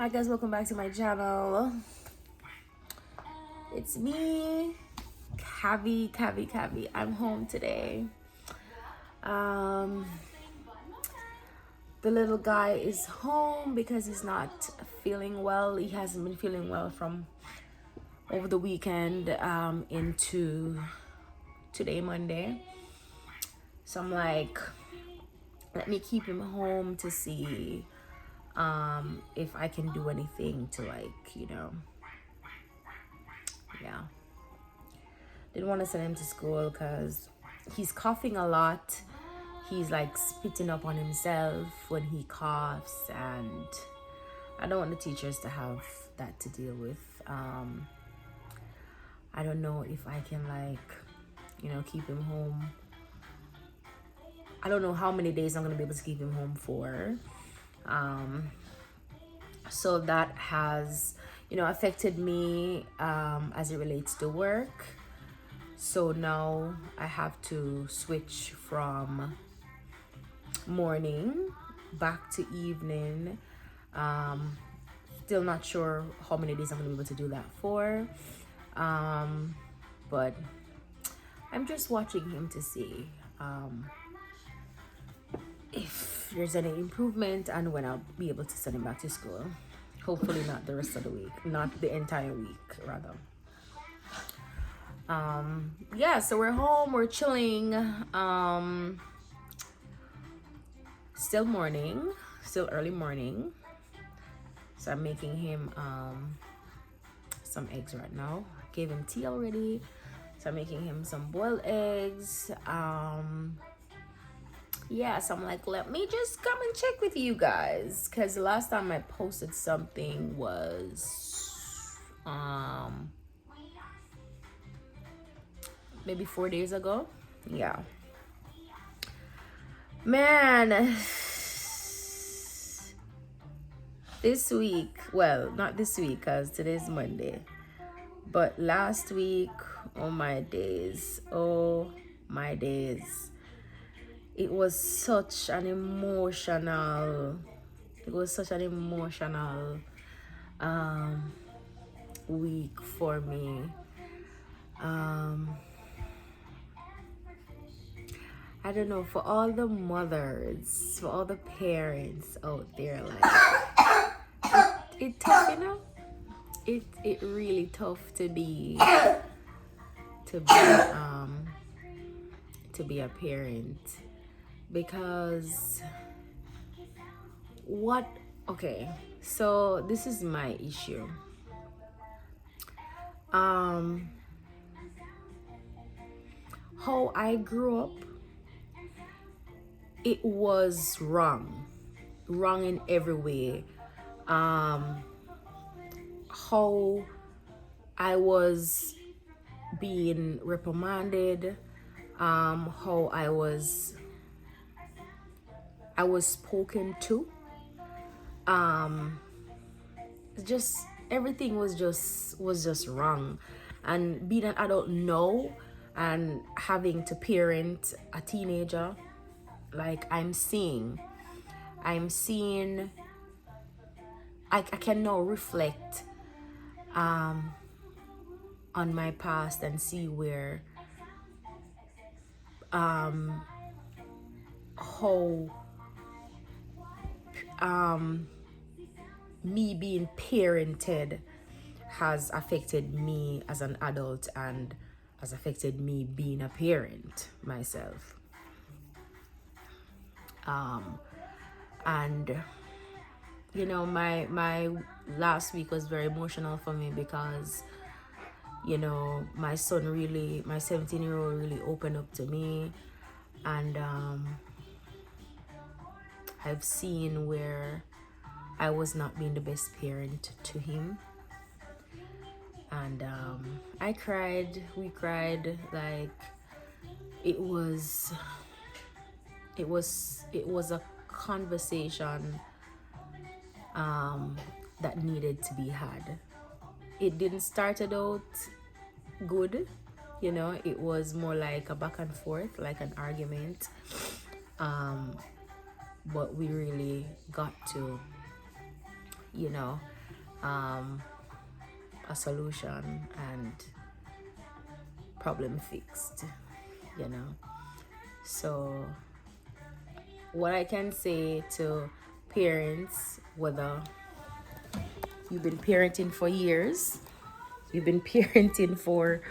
Hi guys, welcome back to my channel. It's me, Cavi. I'm home today. The little guy is home because he's not feeling well. He hasn't been feeling well from over the weekend into today, Monday. So I'm like, let me keep him home to see if I can do anything to yeah. Didn't want to send him to school because he's coughing a lot. He's like spitting up on himself when he coughs, and I don't want the teachers to have that to deal with. I don't know if I can keep him home. I don't know how many days I'm gonna be able to keep him home for. So that has affected me as it relates to work. So now I have to switch from morning back to evening. Still not sure how many days I'm gonna be able to do that for, but I'm just watching him to see if there's any improvement and when I'll be able to send him back to school. Hopefully not the rest of the week, not the entire week rather. Yeah, so we're home, we're chilling. Still morning, still early morning. So I'm making him some eggs right now. Gave him tea already. So I'm making him some boiled eggs. Yeah, so I'm like, let me just come and check with you guys. Cause the last time I posted something was maybe 4 days ago. Yeah. Man, this week, well, not this week because today's Monday, but last week, oh my days, it was such an emotional week for me. I don't know, for all the mothers, for all the parents out there, like it tough, it really tough to be a parent, because so this is my issue. How I grew up, it was wrong in every way. How I was being reprimanded, how I was spoken to, just everything was just wrong. And being an adult now and having to parent a teenager, like I'm seeing I can now reflect on my past and see where how me being parented has affected me as an adult and has affected me being a parent myself. And my last week was very emotional for me because my 17-year-old really opened up to me, and I've seen where I was not being the best parent to him, and we cried, like it was a conversation that needed to be had. It didn't start out good, it was more like a back and forth, like an argument, but we really got to you know, a solution and problem fixed, you know. So what I can say to parents, whether you've been parenting for years, you've been parenting for,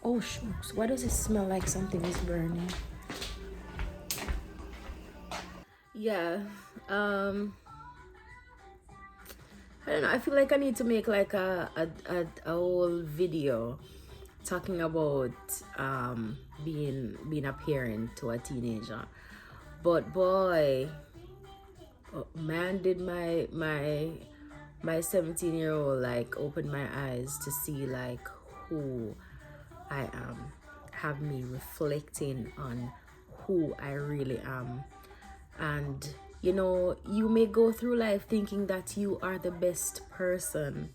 oh shucks, why does it smell like something is burning? Yeah, I don't know. I feel like I need to make like a whole video talking about being a parent to a teenager. But boy, man, did my 17-year-old like open my eyes to see like who I am, have me reflecting on who I really am. And you know, you may go through life thinking that you are the best person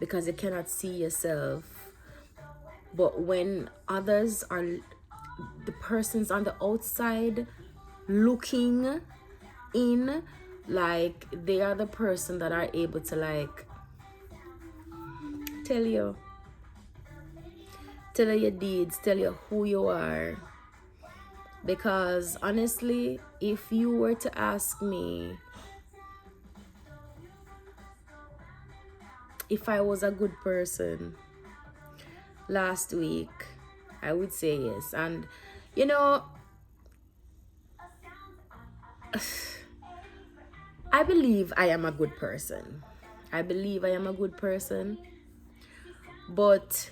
because you cannot see yourself. But when others are, the persons on the outside looking in, like they are the person that are able to like tell you your deeds, tell you who you are. Because honestly, if you were to ask me if I was a good person last week, I would say yes. And you know, I believe I am a good person. I believe I am a good person. But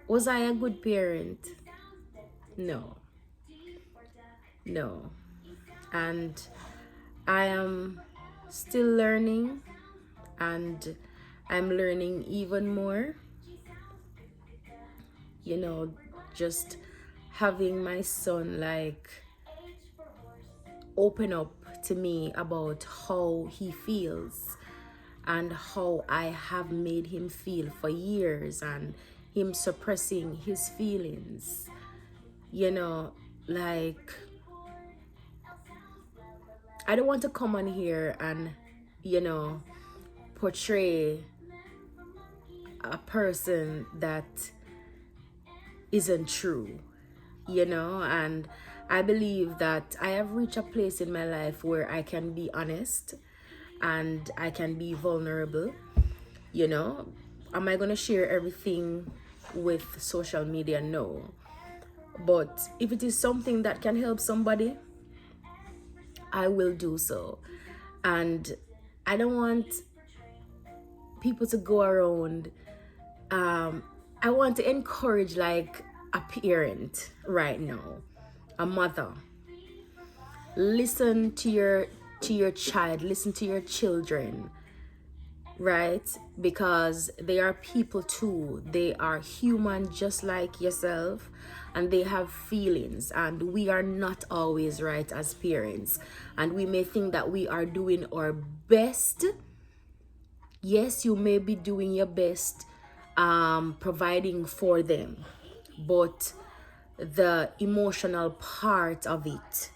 was I a good parent? No. No. And I am still learning, and I'm learning even more. You know, just having my son like open up to me about how he feels and how I have made him feel for years, and him suppressing his feelings. You know, like I don't want to come on here and, you know, portray a person that isn't true, you know. And I believe that I have reached a place in my life where I can be honest and I can be vulnerable, you know. Am I going to share everything with social media? No. But if it is something that can help somebody, I will do so. And I don't want people to go around. I want to encourage like a parent right now, a mother. Listen to your child, listen to your children, right? Because they are people too. They are human just like yourself, and they have feelings, and we are not always right as parents, and we may think that we are doing our best. Yes, you may be doing your best, providing for them, but the emotional part of it,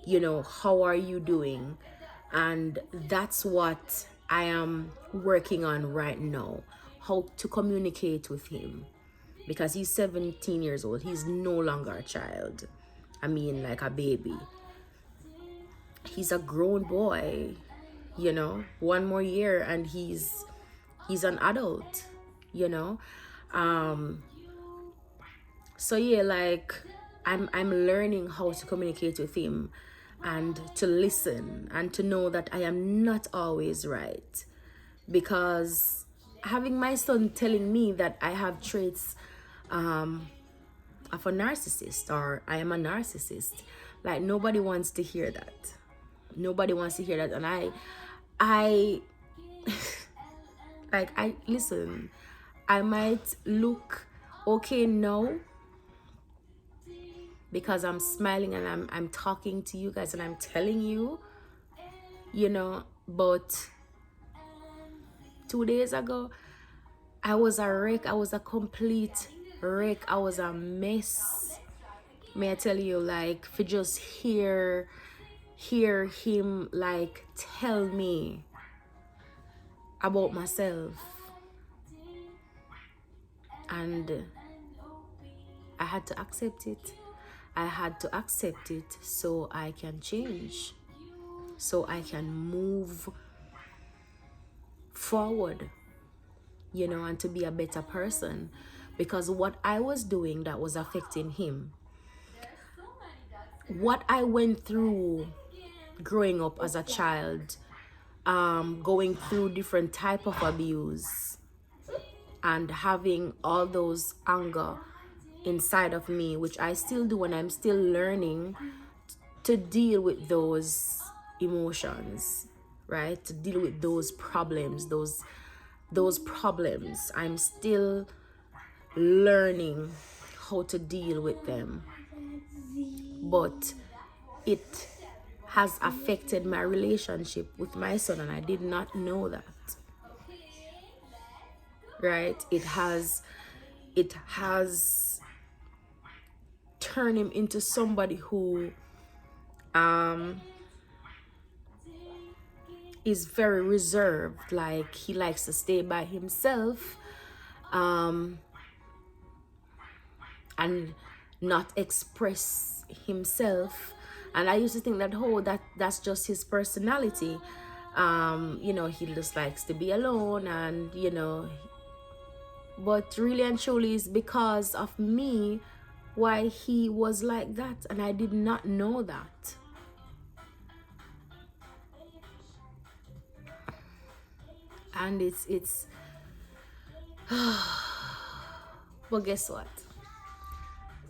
you know, how are you doing? And that's what I am working on right now, how to communicate with him, because he's 17 years old. He's no longer a child. I mean, like a baby. He's a grown boy, you know. One more year and he's an adult, you know. So yeah, like I'm learning how to communicate with him and to listen and to know that I am not always right, because having my son telling me that I have traits of a narcissist, or I am a narcissist, like nobody wants to hear that. Nobody wants to hear that. And I like, I listen, I might look okay now because I'm smiling and I'm talking to you guys and I'm telling you, you know. But 2 days ago, I was a wreck. I was a complete wreck. I was a mess. May I tell you, like, for just hear hear him like tell me about myself, and I had to accept it. I had to accept it so I can change, so I can move forward, you know, and to be a better person. Because what I was doing that was affecting him, what I went through growing up as a child, going through different type of abuse and having all those anger inside of me, which I still do, and I'm still learning to deal with those emotions, right? To deal with those problems, those problems. I'm still learning how to deal with them. But it has affected my relationship with my son, and I did not know that. Right? It has turned him into somebody who is very reserved. Like, he likes to stay by himself, and not express himself. And I used to think that, oh, that's just his personality. You know, he just likes to be alone, and you know, but really and truly is because of me why he was like that, and I did not know that. And it's but guess what?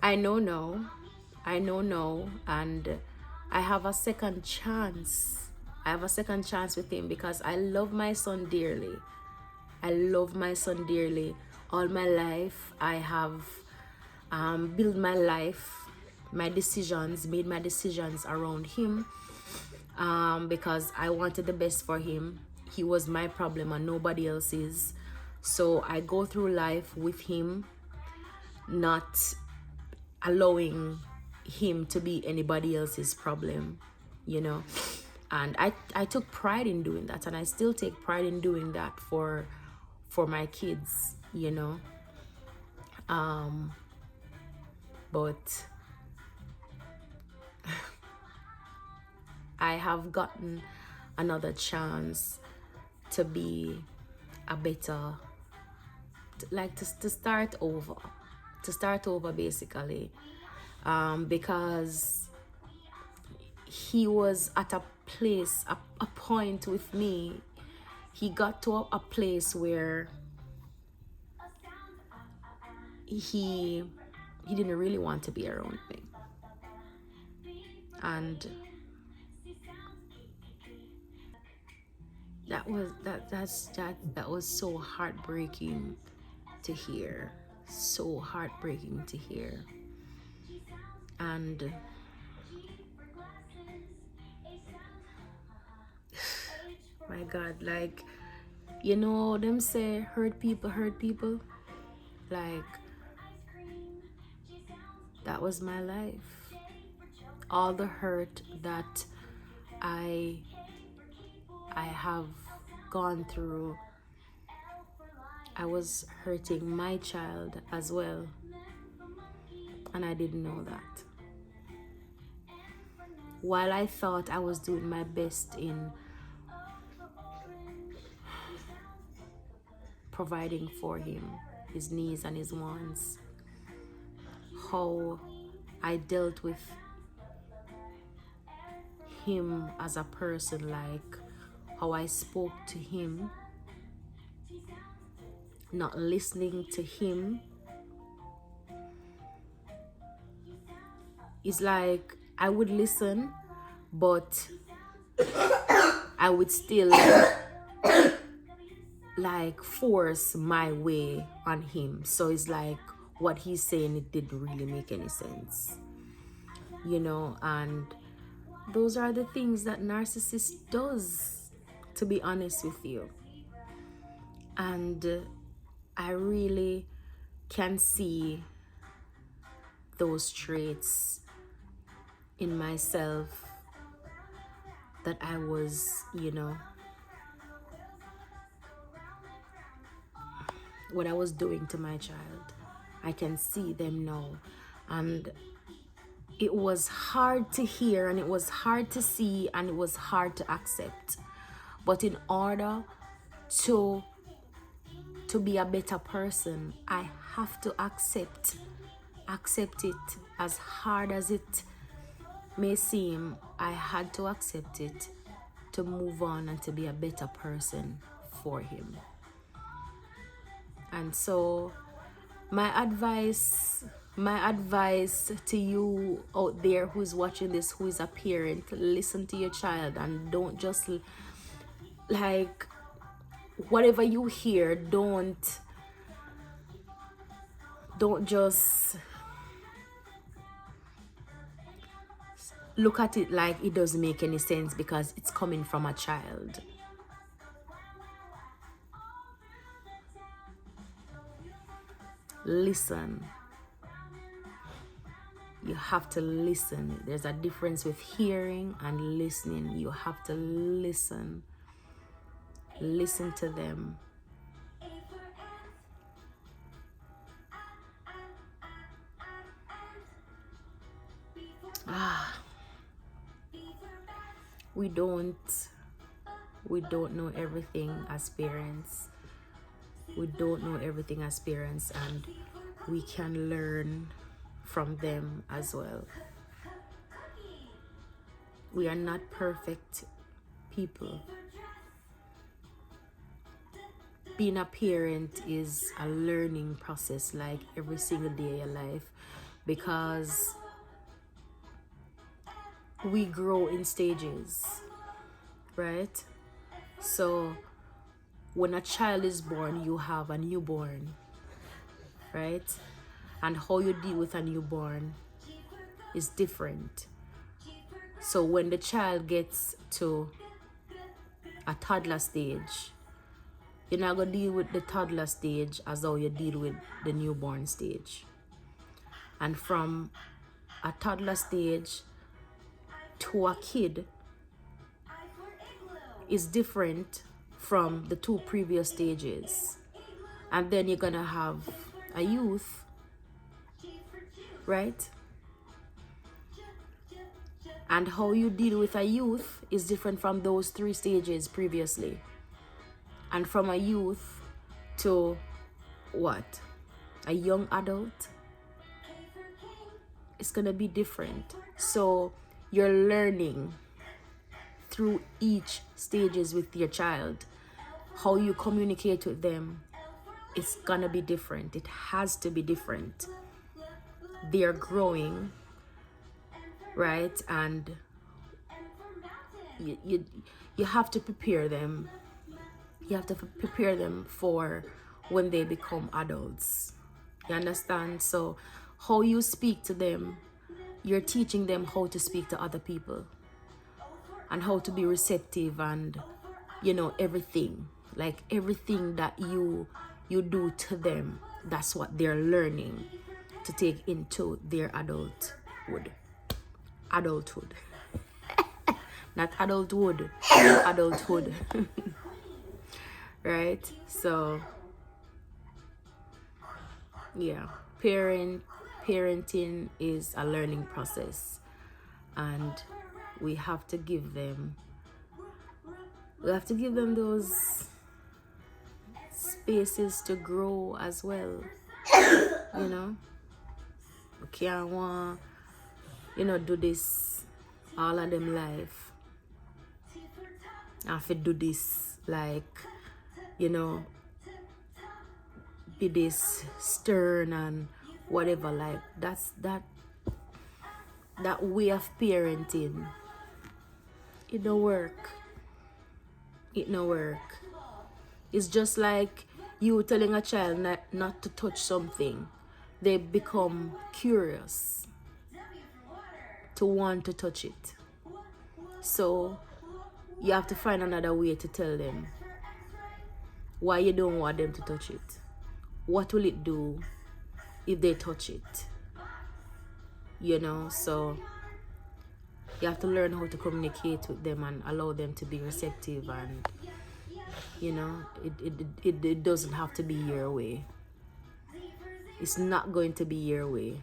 I know now, and I have a second chance. I have a second chance with him because I love my son dearly. I love my son dearly. All my life, I have built my life, my decisions, made my decisions around him, because I wanted the best for him. He was my problem and nobody else's. So I go through life with him, not allowing him to be anybody else's problem, you know. And I took pride in doing that, and I still take pride in doing that for my kids, you know. But I have gotten another chance to be a better, like to start over basically, because he was at a place, a point with me. He got to a place where he didn't really want to be around me, and that was so heartbreaking to hear, so heartbreaking to hear. And my God, like, you know, them say hurt people. Like, that was my life. All the hurt that I have gone through, I was hurting my child as well, and I didn't know that. While I thought I was doing my best in providing for him, his needs and his wants, how I dealt with him as a person, like how I spoke to him, not listening to him. It's like I would listen, but I would still like force my way on him. So it's like what he's saying, it didn't really make any sense, you know. And those are the things that narcissist does, to be honest with you. And I really can see those traits in myself that I was, what I was doing to my child. I can see them now. And it was hard to hear, and it was hard to see, and it was hard to accept. But in order to be a better person, I have to accept it. As hard as it may seem, I had to accept it to move on and to be a better person for him. And so my advice to you out there who's watching this, who is a parent, listen to your child and don't just like whatever you hear, don't just look at it like it doesn't make any sense because it's coming from a child. Listen. You have to listen. There's a difference with hearing and listening. You have to listen. Listen to them. We don't know everything as parents. We don't know everything as parents, and we can learn from them as well. We are not perfect people. Being a parent is a learning process, like every single day of your life, because we grow in stages, right? So when a child is born, you have a newborn, right? And how you deal with a newborn is different. So when the child gets to a toddler stage, you're not going to deal with the toddler stage as how you deal with the newborn stage. And from a toddler stage to a kid is different from the two previous stages. And then you're going to have a youth, right? And how you deal with a youth is different from those three stages previously. And from a youth to what? A young adult? It's going to be different. So you're learning through each stages with your child. How you communicate with them, it's going to be different. It has to be different. They're growing, right? And you have to prepare them. You have to prepare them for when they become adults. You understand? So how you speak to them, you're teaching them how to speak to other people and how to be receptive and, everything. Like everything that you do to them, that's what they're learning to take into their adulthood. Not adulthood, adulthood. Right? So yeah, parenting is a learning process, and we have to give them those spaces to grow as well. We can't want do this all of them life. I have to do this like be this stern and whatever. Like that way of parenting, it don't work. It's just like you telling a child not to touch something. They become curious to want to touch it. So you have to find another way to tell them why you don't want them to touch it. What will it do if they touch it? So You have to learn how to communicate with them and allow them to be receptive, and you know, it doesn't have to be your way. It's not going to be your way.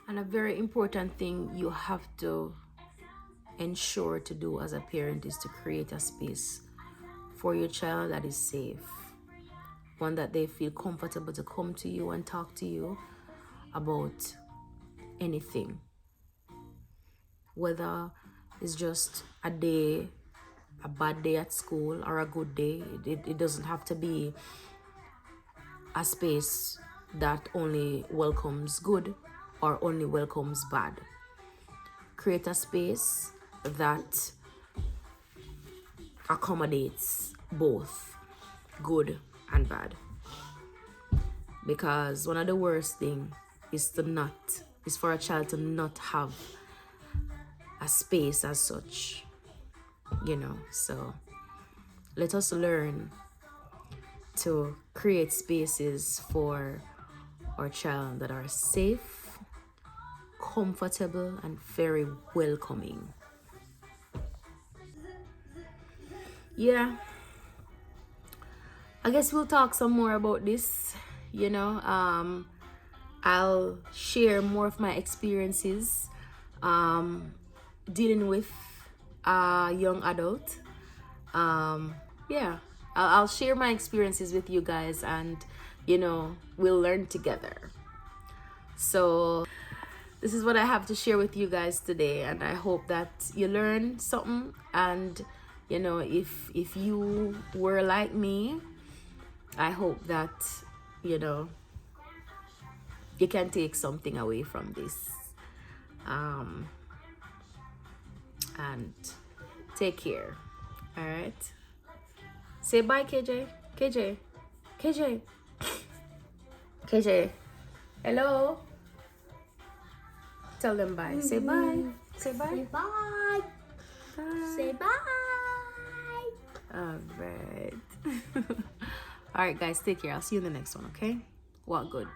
And a very important thing you have to ensure to do as a parent is to create a space for your child that is safe, one that they feel comfortable to come to you and talk to you about anything, whether it's just a day, a bad day at school, or a good day. It doesn't have to be a space that only welcomes good or only welcomes bad. Create a space that accommodates both good and bad, because one of the worst thing is for a child to not have a space as such, you know. So let us learn to create spaces for our child that are safe, comfortable, and very welcoming. Yeah, I guess we'll talk some more about this, you know. I'll share more of my experiences dealing with a young adult. Yeah, I'll share my experiences with you guys, and you know, we'll learn together. So this is what I have to share with you guys today, and I hope that you learn something. And you know, if you were like me, I hope that, you know, you can take something away from this. And take care. All right. Say bye, KJ. KJ. KJ. KJ. Hello. Tell them bye. Say bye. Say bye. Say bye. Bye. Say bye. All right. All right, guys. Take care. I'll see you in the next one. Okay. What good.